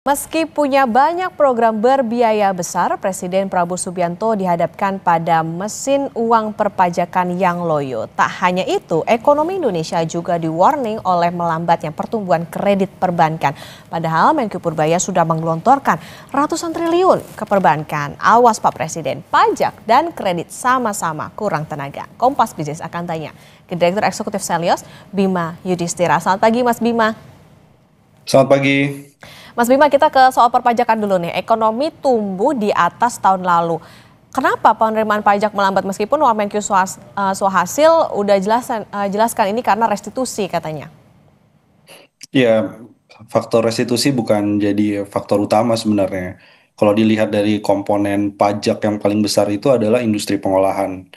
Meski punya banyak program berbiaya besar, Presiden Prabowo Subianto dihadapkan pada mesin uang perpajakan yang loyo. Tak hanya itu, ekonomi Indonesia juga di-warning oleh melambatnya pertumbuhan kredit perbankan. Padahal Menko Purbaya sudah menggelontorkan ratusan triliun ke perbankan. Awas Pak Presiden, pajak dan kredit sama-sama kurang tenaga. Kompas Bisnis akan tanya ke Direktur Eksekutif Selyos, Bima Yudhistira. Selamat pagi Mas Bima. Selamat pagi. Mas Bima, kita ke soal perpajakan dulu nih. Ekonomi tumbuh di atas tahun lalu. Kenapa penerimaan pajak melambat meskipun Wamenkyu Swahasil udah jelaskan ini karena restitusi katanya? Ya, faktor restitusi bukan jadi faktor utama sebenarnya. Kalau dilihat dari komponen pajak yang paling besar itu adalah industri pengolahan.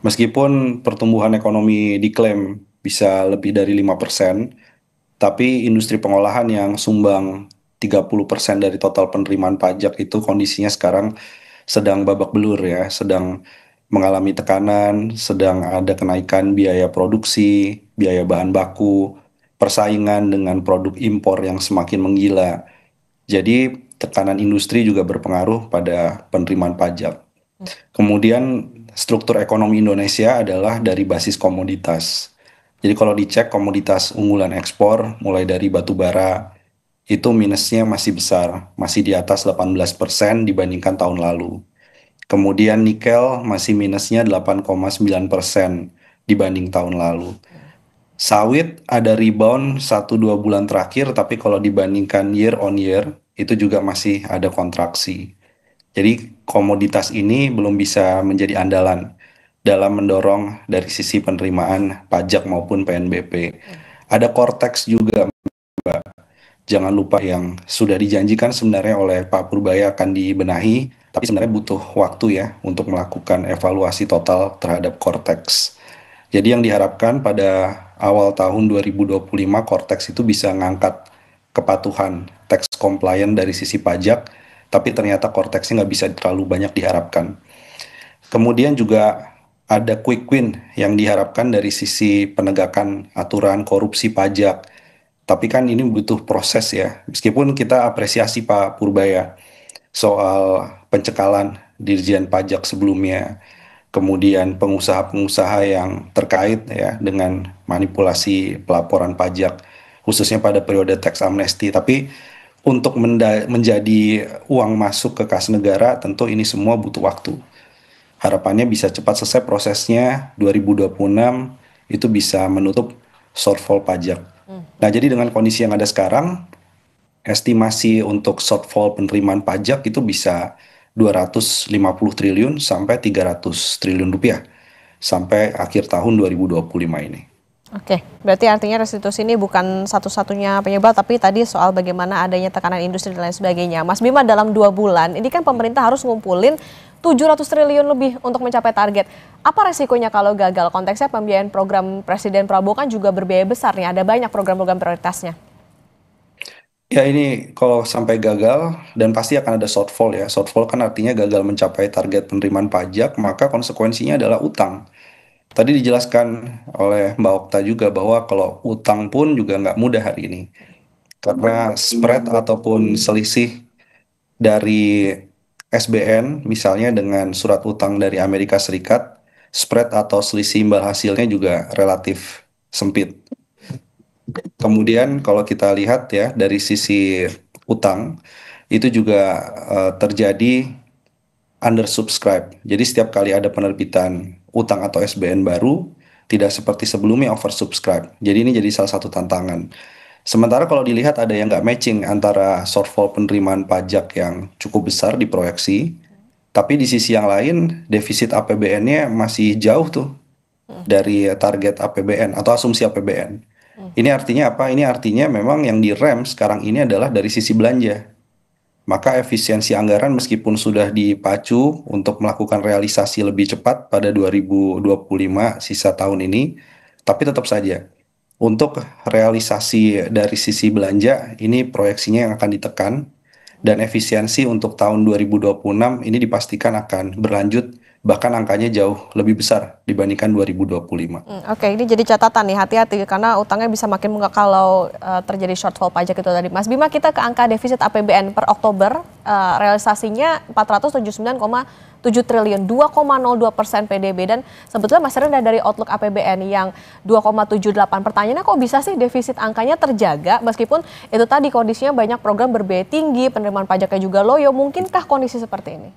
Meskipun pertumbuhan ekonomi diklaim bisa lebih dari 5%, tapi industri pengolahan yang sumbang 30% dari total penerimaan pajak itu kondisinya sekarang sedang babak belur ya, sedang mengalami tekanan, sedang ada kenaikan biaya produksi, biaya bahan baku, persaingan dengan produk impor yang semakin menggila. Jadi tekanan industri juga berpengaruh pada penerimaan pajak. Kemudian struktur ekonomi Indonesia adalah dari basis komoditas. Jadi kalau dicek komoditas unggulan ekspor mulai dari batu bara itu minusnya masih besar, masih di atas 18% dibandingkan tahun lalu. Kemudian nikel masih minusnya 8,9% dibanding tahun lalu. Sawit ada rebound 1-2 bulan terakhir, tapi kalau dibandingkan year on year, itu juga masih ada kontraksi. Jadi komoditas ini belum bisa menjadi andalan dalam mendorong dari sisi penerimaan pajak maupun PNBP. Ada Cortex juga, jangan lupa yang sudah dijanjikan sebenarnya oleh Pak Purbaya akan dibenahi, tapi sebenarnya butuh waktu ya untuk melakukan evaluasi total terhadap Cortex. Jadi yang diharapkan pada awal tahun 2025 Cortex itu bisa ngangkat kepatuhan tax compliant dari sisi pajak, tapi ternyata Cortexnya nggak bisa terlalu banyak diharapkan. Kemudian juga ada quick win yang diharapkan dari sisi penegakan aturan korupsi pajak. Tapi kan ini butuh proses ya. Meskipun kita apresiasi Pak Purbaya soal pencekalan Dirjen Pajak sebelumnya, kemudian pengusaha-pengusaha yang terkait ya dengan manipulasi pelaporan pajak, khususnya pada periode tax amnesty. Tapi untuk menjadi uang masuk ke kas negara, tentu ini semua butuh waktu. Harapannya bisa cepat selesai prosesnya, 2026 itu bisa menutup shortfall pajak. Nah, jadi dengan kondisi yang ada sekarang, estimasi untuk shortfall penerimaan pajak itu bisa 250 triliun sampai 300 triliun rupiah sampai akhir tahun 2025 ini. Oke, berarti artinya restitusi ini bukan satu-satunya penyebab, tapi tadi soal bagaimana adanya tekanan industri dan lain sebagainya. Mas Bima, dalam 2 bulan, ini kan pemerintah harus ngumpulin 700 triliun lebih untuk mencapai target. Apa resikonya kalau gagal? Konteksnya pembiayaan program Presiden Prabowo kan juga berbiaya besar nih, ada banyak program-program prioritasnya. Ya ini kalau sampai gagal dan pasti akan ada shortfall ya. Shortfall kan artinya gagal mencapai target penerimaan pajak, maka konsekuensinya adalah utang. Tadi dijelaskan oleh Mbak Okta juga bahwa kalau utang pun juga nggak mudah hari ini. Karena spread ataupun selisih dari SBN misalnya dengan surat utang dari Amerika Serikat, spread atau selisih imbal hasilnya juga relatif sempit. Kemudian kalau kita lihat ya dari sisi utang, itu juga terjadi undersubscribe. Jadi setiap kali ada penerbitan utang atau SBN baru, tidak seperti sebelumnya oversubscribe. Jadi ini jadi salah satu tantangan. Sementara kalau dilihat ada yang nggak matching antara shortfall penerimaan pajak yang cukup besar diproyeksi, tapi di sisi yang lain defisit APBN-nya masih jauh tuh dari target APBN atau asumsi APBN. Ini artinya apa? Ini artinya memang yang direm sekarang ini adalah dari sisi belanja. Maka efisiensi anggaran meskipun sudah dipacu untuk melakukan realisasi lebih cepat pada 2025 sisa tahun ini, tapi tetap saja untuk realisasi dari sisi belanja ini proyeksinya yang akan ditekan dan efisiensi untuk tahun 2026 ini dipastikan akan berlanjut bahkan angkanya jauh lebih besar dibandingkan 2025. Oke, ini jadi catatan nih, hati-hati karena utangnya bisa makin menguat kalau terjadi shortfall pajak itu tadi. Mas Bima, kita ke angka defisit APBN per Oktober, realisasinya 479,7 triliun, 2,02% PDB, dan sebetulnya masih rendah dari outlook APBN yang 2,78. Pertanyaannya kok bisa sih defisit angkanya terjaga meskipun itu tadi kondisinya banyak program berbiaya tinggi, penerimaan pajaknya juga loyo, mungkinkah kondisi seperti ini?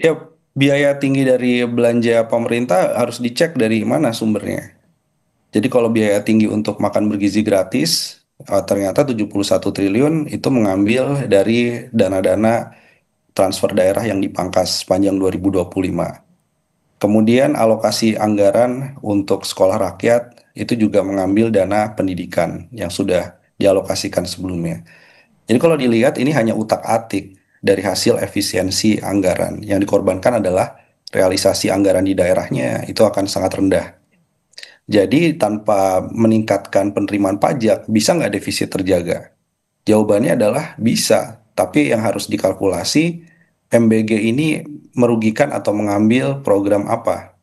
Ya, biaya tinggi dari belanja pemerintah harus dicek dari mana sumbernya. Jadi kalau biaya tinggi untuk makan bergizi gratis, ternyata 71 triliun itu mengambil dari dana-dana transfer daerah yang dipangkas sepanjang 2025. Kemudian alokasi anggaran untuk sekolah rakyat itu juga mengambil dana pendidikan yang sudah dialokasikan sebelumnya. Jadi kalau dilihat ini hanya utak-atik dari hasil efisiensi anggaran. Yang dikorbankan adalah realisasi anggaran di daerahnya itu akan sangat rendah. Jadi tanpa meningkatkan penerimaan pajak, bisa nggak defisit terjaga? Jawabannya adalah bisa, tapi yang harus dikalkulasi MBG ini merugikan atau mengambil program apa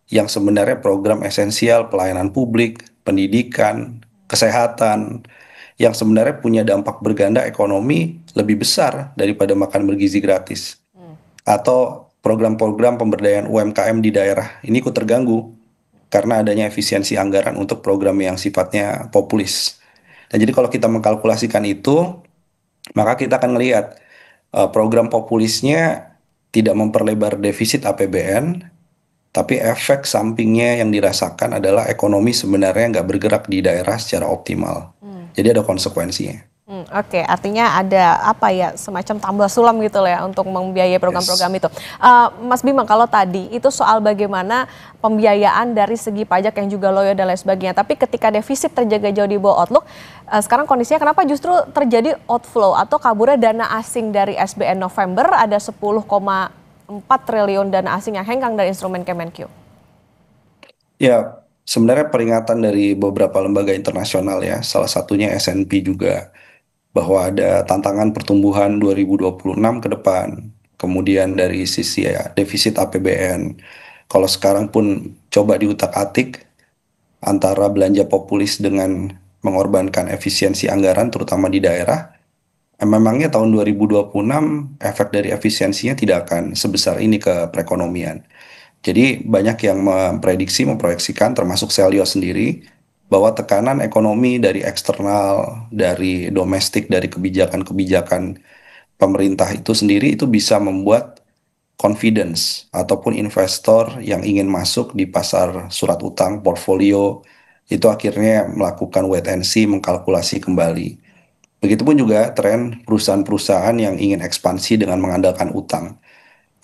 yang sebenarnya program esensial pelayanan publik, pendidikan, kesehatan, yang sebenarnya punya dampak berganda ekonomi lebih besar daripada makan bergizi gratis. Atau program-program pemberdayaan UMKM di daerah ini ikut terganggu karena adanya efisiensi anggaran untuk program yang sifatnya populis. Dan jadi kalau kita mengkalkulasikan itu, maka kita akan melihat program populisnya tidak memperlebar defisit APBN, tapi efek sampingnya yang dirasakan adalah ekonomi sebenarnya nggak bergerak di daerah secara optimal. Jadi ada konsekuensinya. Oke, artinya ada apa ya, semacam tambal sulam gitu lah ya untuk membiayai program-program Yes. itu. Mas Bima, kalau tadi itu soal bagaimana pembiayaan dari segi pajak yang juga loyo dan lain sebagainya. Tapi ketika defisit terjaga jauh di bawah outlook, sekarang kondisinya kenapa justru terjadi outflow atau kaburnya dana asing dari SBN November ada 10,4 triliun dana asing yang hengkang dari instrumen Kemenkyu. Ya, sebenarnya peringatan dari beberapa lembaga internasional ya, salah satunya S&P juga, bahwa ada tantangan pertumbuhan 2026 ke depan. Kemudian dari sisi ya, defisit APBN. Kalau sekarang pun coba diutak-atik antara belanja populis dengan mengorbankan efisiensi anggaran terutama di daerah, memangnya tahun 2026 efek dari efisiensinya tidak akan sebesar ini ke perekonomian. Jadi banyak yang memprediksi, memproyeksikan termasuk Selyo sendiri bahwa tekanan ekonomi dari eksternal, dari domestik, dari kebijakan-kebijakan pemerintah itu sendiri itu bisa membuat confidence ataupun investor yang ingin masuk di pasar surat utang portfolio itu akhirnya melakukan wait and see, mengkalkulasi kembali. Begitupun juga tren perusahaan-perusahaan yang ingin ekspansi dengan mengandalkan utang.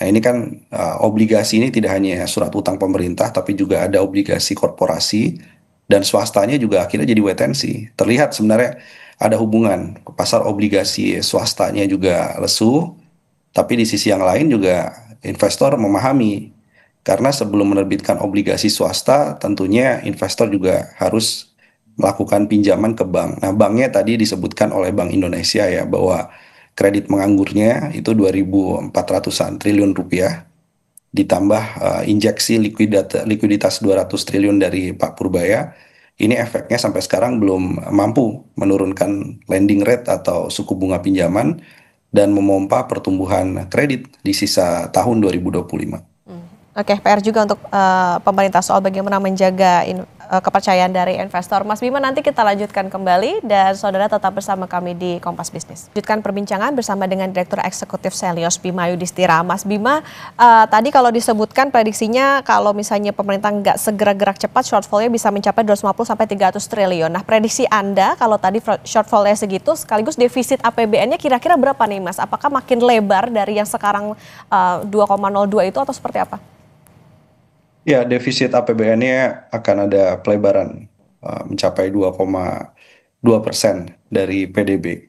Nah, ini kan obligasi ini tidak hanya surat utang pemerintah, tapi juga ada obligasi korporasi dan swastanya juga akhirnya jadi wait and see. Terlihat sebenarnya ada hubungan. Pasar obligasi swastanya juga lesu, tapi di sisi yang lain juga investor memahami. Karena sebelum menerbitkan obligasi swasta, tentunya investor juga harus melakukan pinjaman ke bank. Nah, banknya tadi disebutkan oleh Bank Indonesia ya, bahwa kredit menganggurnya itu 2.400-an triliun rupiah, ditambah injeksi likuiditas 200 triliun dari Pak Purbaya. Ini efeknya sampai sekarang belum mampu menurunkan lending rate atau suku bunga pinjaman dan memompa pertumbuhan kredit di sisa tahun 2025. Oke, PR juga untuk pemerintah soal bagaimana menjaga kepercayaan dari investor. Mas Bima, nanti kita lanjutkan kembali dan saudara tetap bersama kami di Kompas Bisnis. Lanjutkan perbincangan bersama dengan Direktur Eksekutif Selyos Bima Yudhistira. Mas Bima, tadi kalau disebutkan prediksinya kalau misalnya pemerintah nggak segera gerak cepat, shortfall-nya bisa mencapai 250 sampai 300 triliun. Nah, prediksi Anda kalau tadi shortfall-nya segitu, sekaligus defisit APBN-nya kira-kira berapa nih, Mas? Apakah makin lebar dari yang sekarang 2,02 itu atau seperti apa? Ya, defisit APBN-nya akan ada pelebaran mencapai 2,2% dari PDB.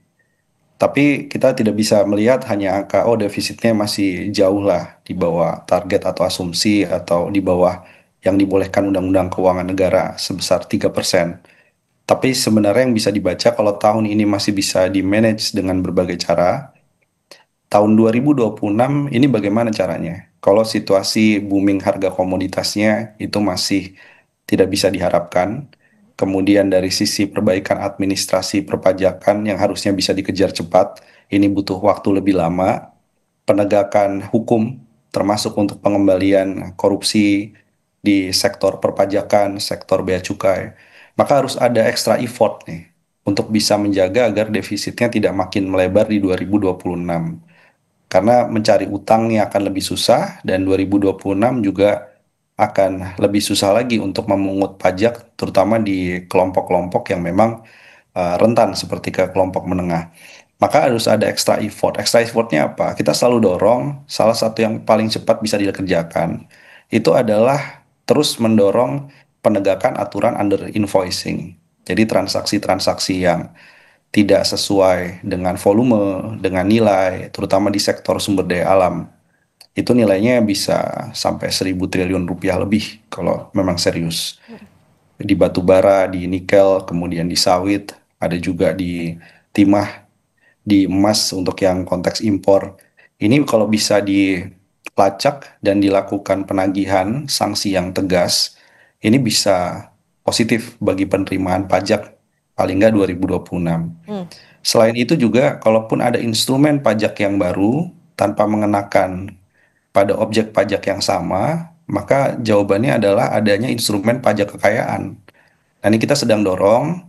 Tapi kita tidak bisa melihat hanya angka, oh defisitnya masih jauh lah di bawah target atau asumsi atau di bawah yang dibolehkan Undang-Undang Keuangan Negara sebesar 3%. Tapi sebenarnya yang bisa dibaca kalau tahun ini masih bisa di-manage dengan berbagai cara, tahun 2026 ini bagaimana caranya? kalau situasi booming harga komoditasnya itu masih tidak bisa diharapkan. Kemudian dari sisi perbaikan administrasi perpajakan yang harusnya bisa dikejar cepat, ini butuh waktu lebih lama. Penegakan hukum termasuk untuk pengembalian korupsi di sektor perpajakan, sektor bea cukai. Maka harus ada extra effort nih untuk bisa menjaga agar defisitnya tidak makin melebar di 2026. Karena mencari utangnya akan lebih susah dan 2026 juga akan lebih susah lagi untuk memungut pajak terutama di kelompok-kelompok yang memang rentan seperti ke kelompok menengah. Maka harus ada extra effort. Extra effortnya apa? Kita selalu dorong, salah satu yang paling cepat bisa dikerjakan, itu adalah terus mendorong penegakan aturan under invoicing. Jadi transaksi-transaksi yang tidak sesuai dengan volume, dengan nilai, terutama di sektor sumber daya alam. Itu nilainya bisa sampai 1.000 triliun rupiah lebih kalau memang serius. Di batu bara, di nikel, kemudian di sawit, ada juga di timah, di emas untuk yang konteks impor. Ini kalau bisa dilacak dan dilakukan penagihan sanksi yang tegas, ini bisa positif bagi penerimaan pajak paling nggak 2026. Hmm. Selain itu juga, kalaupun ada instrumen pajak yang baru tanpa mengenakan pada objek pajak yang sama, maka jawabannya adalah adanya instrumen pajak kekayaan. Nah, ini kita sedang dorong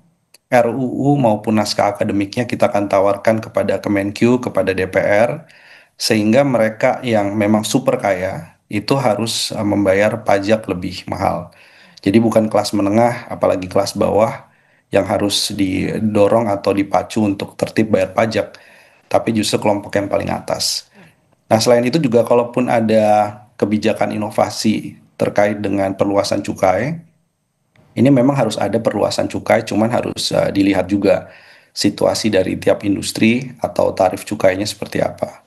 RUU maupun naskah akademiknya kita akan tawarkan kepada Kemenq, kepada DPR, sehingga mereka yang memang super kaya itu harus membayar pajak lebih mahal. Jadi bukan kelas menengah, apalagi kelas bawah yang harus didorong atau dipacu untuk tertib bayar pajak, tapi justru kelompok yang paling atas. Nah, selain itu juga kalaupun ada kebijakan inovasi terkait dengan perluasan cukai, ini memang harus ada perluasan cukai, cuman harus dilihat juga situasi dari tiap industri atau tarif cukainya seperti apa.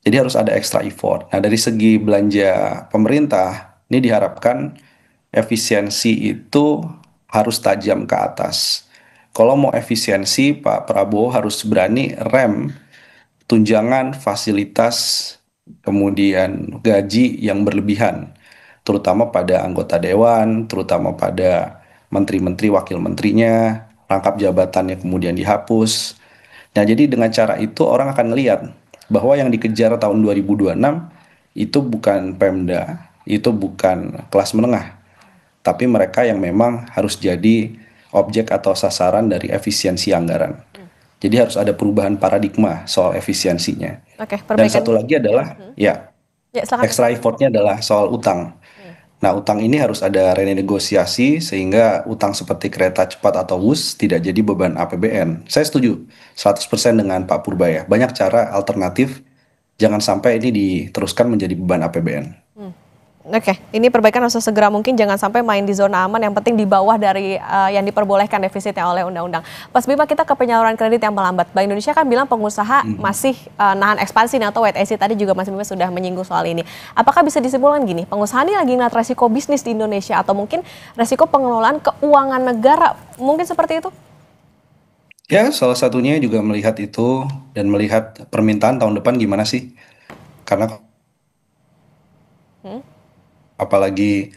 Jadi harus ada extra effort. Nah, dari segi belanja pemerintah, ini diharapkan efisiensi itu harus tajam ke atas. Kalau mau efisiensi, Pak Prabowo harus berani rem tunjangan fasilitas, kemudian gaji yang berlebihan, terutama pada anggota dewan, terutama pada menteri-menteri, wakil menterinya, rangkap jabatannya kemudian dihapus. Nah, jadi dengan cara itu orang akan melihat bahwa yang dikejar tahun 2026 itu bukan Pemda, itu bukan kelas menengah, tapi mereka yang memang harus jadi objek atau sasaran dari efisiensi anggaran. Jadi harus ada perubahan paradigma soal efisiensinya. Oke, Dan perbaikan. satu lagi adalah, ya, Ya, silakan. extra effortnya adalah soal utang. Hmm. Nah, utang ini harus ada renegosiasi sehingga utang seperti kereta cepat atau WUS tidak jadi beban APBN. Saya setuju 100% dengan Pak Purbaya. Banyak cara alternatif, jangan sampai ini diteruskan menjadi beban APBN. Oke, ini perbaikan harus segera mungkin, jangan sampai main di zona aman, yang penting di bawah dari yang diperbolehkan defisitnya oleh undang-undang. Pas Bima, kita ke penyaluran kredit yang melambat. Bank Indonesia kan bilang pengusaha masih nahan ekspansi nih, atau wait and see, tadi juga Mas Bima sudah menyinggung soal ini. Apakah bisa disimpulkan gini, pengusaha ini lagi ngeliat resiko bisnis di Indonesia atau mungkin resiko pengelolaan keuangan negara, mungkin seperti itu? Ya, salah satunya juga melihat itu dan melihat permintaan tahun depan gimana sih. Karena Hmm? apalagi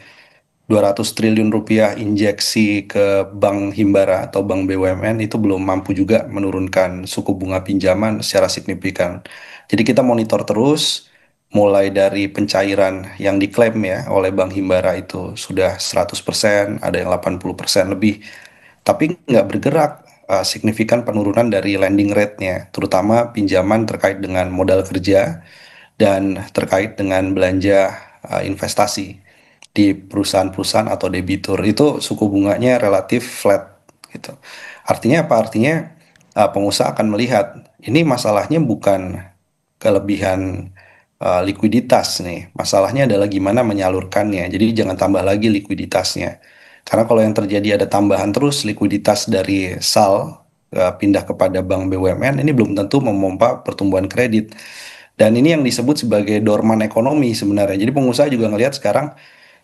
200 triliun rupiah injeksi ke Bank Himbara atau Bank BUMN itu belum mampu juga menurunkan suku bunga pinjaman secara signifikan. Jadi kita monitor terus, mulai dari pencairan yang diklaim ya oleh Bank Himbara itu sudah 100%, ada yang 80% lebih. Tapi nggak bergerak signifikan penurunan dari lending rate-nya, terutama pinjaman terkait dengan modal kerja dan terkait dengan belanja investasi di perusahaan-perusahaan atau debitur itu suku bunganya relatif flat gitu. Artinya apa? Artinya pengusaha akan melihat ini masalahnya bukan kelebihan likuiditas nih. Masalahnya adalah gimana menyalurkannya. Jadi jangan tambah lagi likuiditasnya. Karena kalau yang terjadi ada tambahan terus likuiditas dari SAL pindah kepada bank BUMN ini belum tentu memompa pertumbuhan kredit. Dan ini yang disebut sebagai dorman ekonomi sebenarnya. Jadi pengusaha juga ngelihat sekarang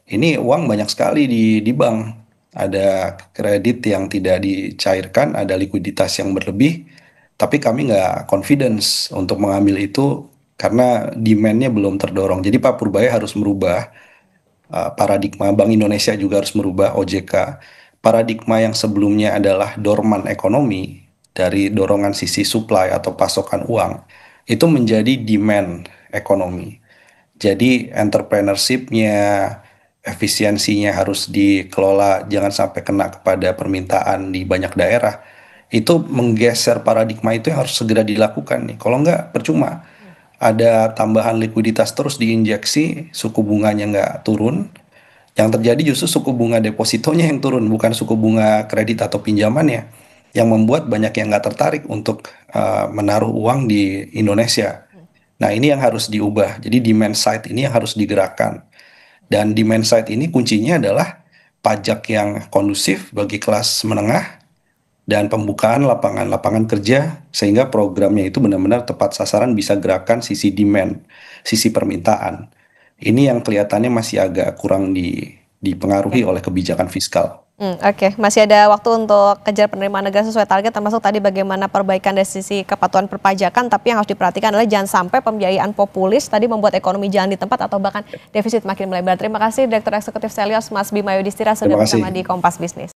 ini uang banyak sekali di bank. Ada kredit yang tidak dicairkan, ada likuiditas yang berlebih, tapi kami nggak confidence untuk mengambil itu karena demand-nya belum terdorong. Jadi Pak Purbaya harus merubah paradigma, Bank Indonesia juga harus merubah, OJK. Paradigma yang sebelumnya adalah dorman ekonomi, dari dorongan sisi supply atau pasokan uang, itu menjadi demand ekonomi. Jadi entrepreneurship-nya, efisiensinya harus dikelola, jangan sampai kena kepada permintaan di banyak daerah. Itu menggeser paradigma itu yang harus segera dilakukan nih. Kalau nggak, percuma. Ada tambahan likuiditas terus diinjeksi, suku bunganya nggak turun. Yang terjadi justru suku bunga depositonya yang turun, bukan suku bunga kredit atau pinjamannya. Yang membuat banyak yang nggak tertarik untuk menaruh uang di Indonesia. Nah, ini yang harus diubah. Jadi demand side ini yang harus digerakkan. Dan demand side ini kuncinya adalah pajak yang kondusif bagi kelas menengah dan pembukaan lapangan-lapangan kerja sehingga programnya itu benar-benar tepat sasaran, bisa gerakan sisi demand, sisi permintaan. Ini yang kelihatannya masih agak kurang dipengaruhi oleh kebijakan fiskal. Oke, masih ada waktu untuk kejar penerimaan negara sesuai target, termasuk tadi bagaimana perbaikan dari sisi kepatuhan perpajakan, tapi yang harus diperhatikan adalah jangan sampai pembiayaan populis tadi membuat ekonomi jalan di tempat atau bahkan defisit makin melebar. Terima kasih Direktur Eksekutif Selyos Mas Bima Yudhistira sudah Terima bersama kasih. di Kompas Bisnis.